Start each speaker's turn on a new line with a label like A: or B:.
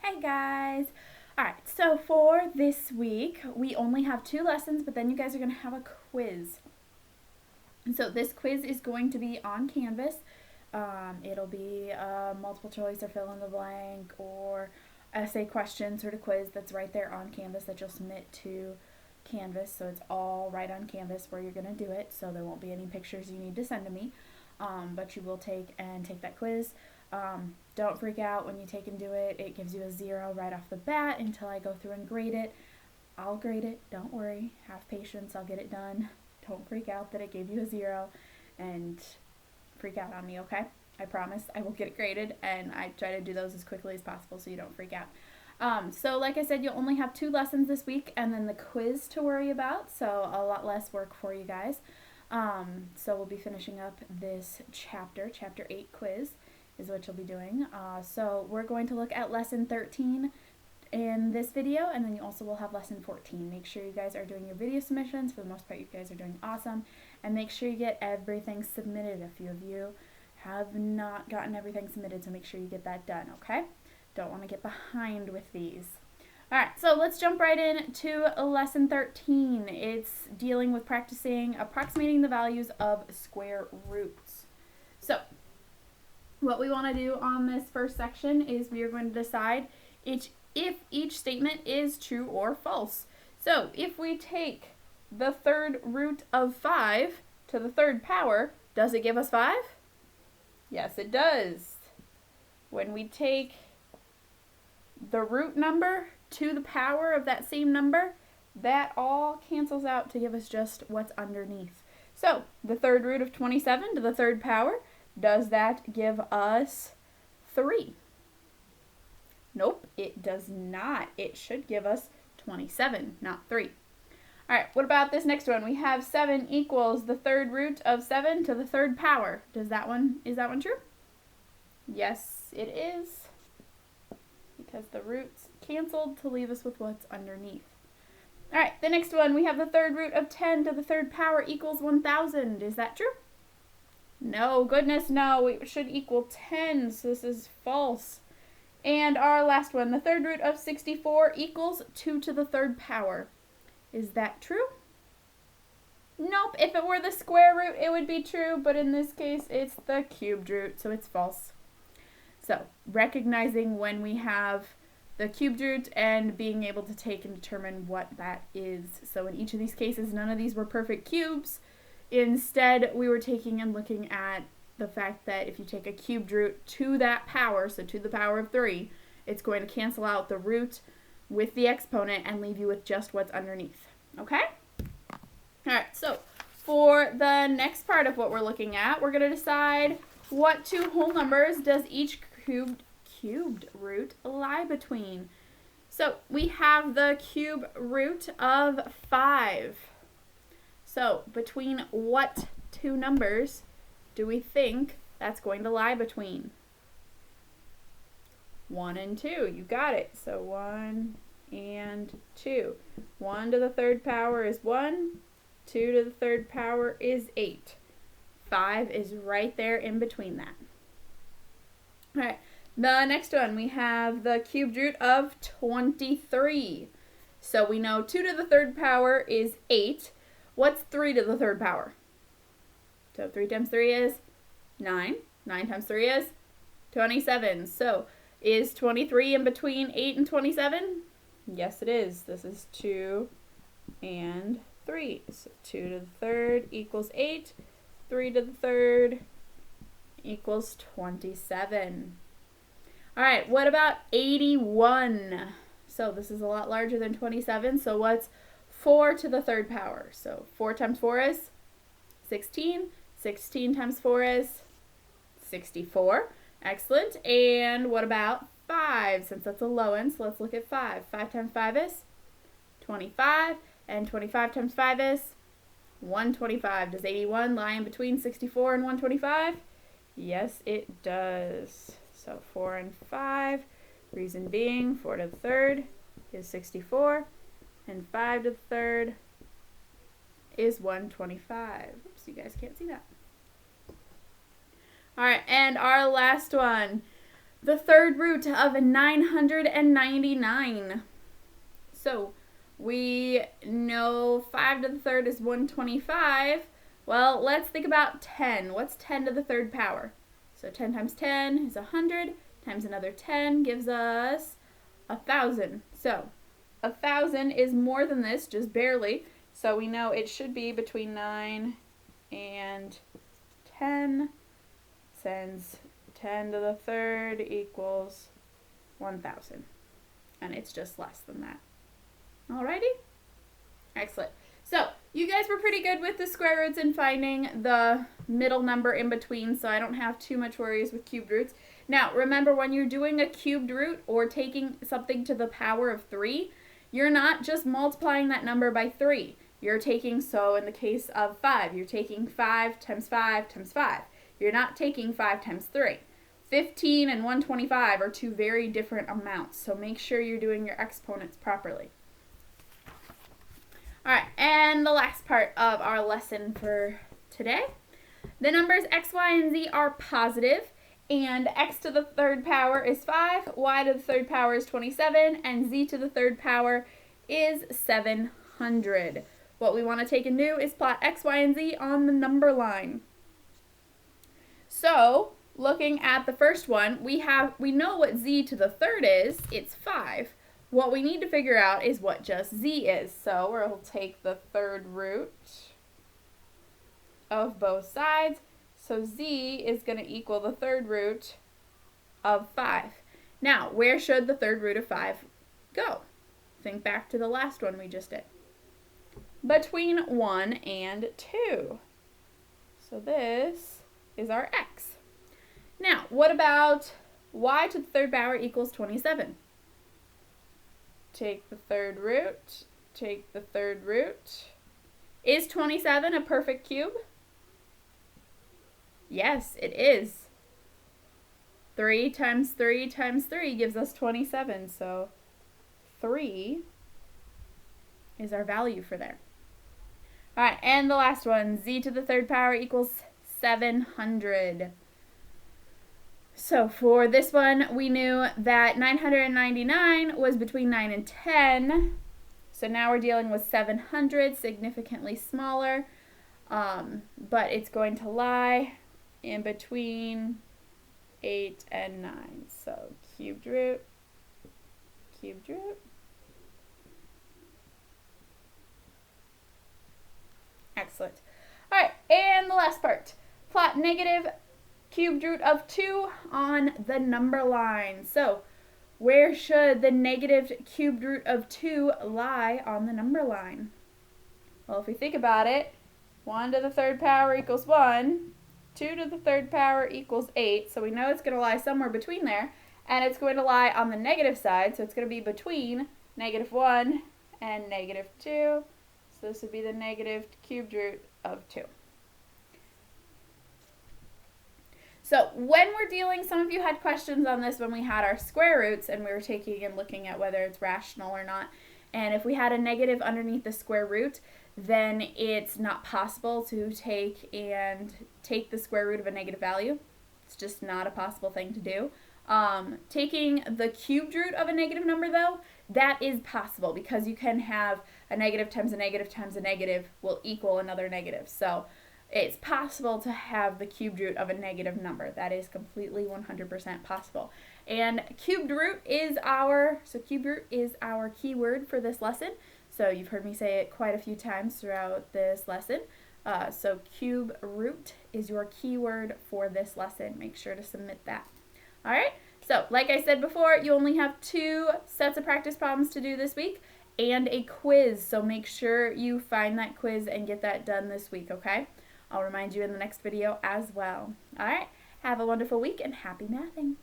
A: Hey guys! Alright, so for this week, we only have 2 lessons, but then you guys are going to have a quiz. And so this quiz is going to be on Canvas. It'll be a multiple choice or fill in the blank or essay question sort of quiz that's right there on Canvas that you'll submit to Canvas. So it's all right on Canvas where you're going to do it, so there won't be any pictures you need to send to me. But you will take that quiz. Don't freak out when you take and do it. It gives you a 0 right off the bat until I go through and grade it. I'll grade it. Don't worry. Have patience. I'll get it done. Don't freak out that it gave you a 0 and freak out on me, okay? I promise I will get it graded, and I try to do those as quickly as possible so you don't freak out. So like I said, you'll only have 2 lessons this week and then the quiz to worry about, so a lot less work for you guys. So we'll be finishing up this chapter 8 quiz is what you'll be doing. So we're going to look at lesson 13 in this video, and then you also will have lesson 14. Make sure you guys are doing your video submissions. For the most part, you guys are doing awesome, and make sure you get everything submitted. A few of you have not gotten everything submitted, so make sure you get that done, okay? Don't want to get behind with these. Alright, so let's jump right in to lesson 13. It's dealing with practicing approximating the values of square roots. So what we want to do on this first section is we are going to decide if each statement is true or false. So if we take the third root of 5 to the third power, does it give us 5? Yes, it does. When we take the root number to the power of that same number, that all cancels out to give us just what's underneath. So the third root of 27 to the third power, does that give us 3? Nope, it does not. It should give us 27, not 3. All right, what about this next one? We have 7 equals the third root of 7 to the third power. Is that one true? Yes, it is, because the roots canceled to leave us with what's underneath. All right, the next one, we have the third root of 10 to the third power equals 1,000. Is that true? No, goodness, no. It should equal 10, so this is false. And our last one, the third root of 64 equals 2 to the third power. Is that true? Nope. If it were the square root, it would be true, but in this case, it's the cubed root, so it's false. So, recognizing when we have the cubed root and being able to take and determine what that is. So in each of these cases, none of these were perfect cubes. Instead, we were taking and looking at the fact that if you take a cubed root to that power, so to the power of 3, it's going to cancel out the root with the exponent and leave you with just what's underneath. Okay? All right, so for the next part of what we're looking at, we're going to decide what 2 whole numbers does each cubed root lie between. So we have the cube root of 5. So between what 2 numbers do we think that's going to lie between? 1 and 2. You got it. So 1 and 2. 1 to the third power is 1. 2 to the third power is 8. 5 is right there in between that. All right. The next one, we have the cubed root of 23. So we know 2 to the third power is 8. What's 3 to the third power? So 3 times 3 is 9. 9 times 3 is 27. So is 23 in between 8 and 27? Yes, it is. This is 2 and 3. So 2 to the third equals 8. 3 to the third equals 27. All right, what about 81? So this is a lot larger than 27. So what's 4 to the third power? So 4 times 4 is 16. 16 times 4 is 64. Excellent. And what about 5? Since that's a low end, so let's look at 5. 5 times 5 is 25. And 25 times 5 is 125. Does 81 lie in between 64 and 125? Yes, it does. So 4 and 5. Reason being, 4 to the third is 64. And 5 to the third is 125. Oops, you guys can't see that. All right, and our last one. the third root of 999. So we know 5 to the third is 125. Well, let's think about 10. What's 10 to the third power? So 10 times 10 is 100, times another 10 gives us 1,000. So 1,000 is more than this, just barely. So we know it should be between 9 and 10, since 10 to the third equals 1,000. And it's just less than that. Alrighty? Excellent. So you guys were pretty good with the square roots and finding the middle number in between, so I don't have too much worries with cubed roots. Now, remember, when you're doing a cubed root or taking something to the power of 3, you're not just multiplying that number by 3. You're taking, so in the case of 5, you're taking 5 times 5 times 5. You're not taking 5 times 3. 15 and 125 are two very different amounts, so make sure you're doing your exponents properly. Alright, and the last part of our lesson for today. The numbers x, y, and z are positive, and x to the third power is 5, y to the third power is 27, and z to the third power is 700. What we want to take and do is plot x, y, and z on the number line. So, looking at the first one, we know what z to the third is. It's 5. What we need to figure out is what just z is. So we'll take the third root of both sides. So z is going to equal the third root of 5. Now, where should the third root of 5 go? Think back to the last one we just did. Between 1 and 2. So this is our x. Now, what about y to the third power equals 27? Take the third root, take the third root. Is 27 a perfect cube? Yes, it is. 3 times 3 times 3 gives us 27, so 3 is our value for there. All right, and the last one, z to the third power equals 700. So for this one, we knew that 999 was between 9 and 10. So now we're dealing with 700, significantly smaller, but it's going to lie in between 8 and 9. So cubed root, cubed root. Excellent. All right, and the last part. Plot negative cubed root of 2 on the number line. So where should the negative cubed root of 2 lie on the number line? Well, if we think about it, 1 to the third power equals 1, 2 to the third power equals 8, so we know it's going to lie somewhere between there, and it's going to lie on the negative side, so it's going to be between -1 and -2, so this would be the negative cubed root of 2. So when we're dealing, some of you had questions on this when we had our square roots and we were taking and looking at whether it's rational or not. And if we had a negative underneath the square root, then it's not possible to take the square root of a negative value. It's just not a possible thing to do. Taking the cubed root of a negative number, though, that is possible because you can have a negative times a negative times a negative will equal another negative. So it's possible to have the cubed root of a negative number. That is completely 100% possible. And cubed root is our keyword for this lesson. So you've heard me say it quite a few times throughout this lesson. So cube root is your keyword for this lesson. Make sure to submit that. All right. So like I said before, you only have 2 sets of practice problems to do this week and a quiz. So make sure you find that quiz and get that done this week, okay? I'll remind you in the next video as well. All right, have a wonderful week and happy mathing.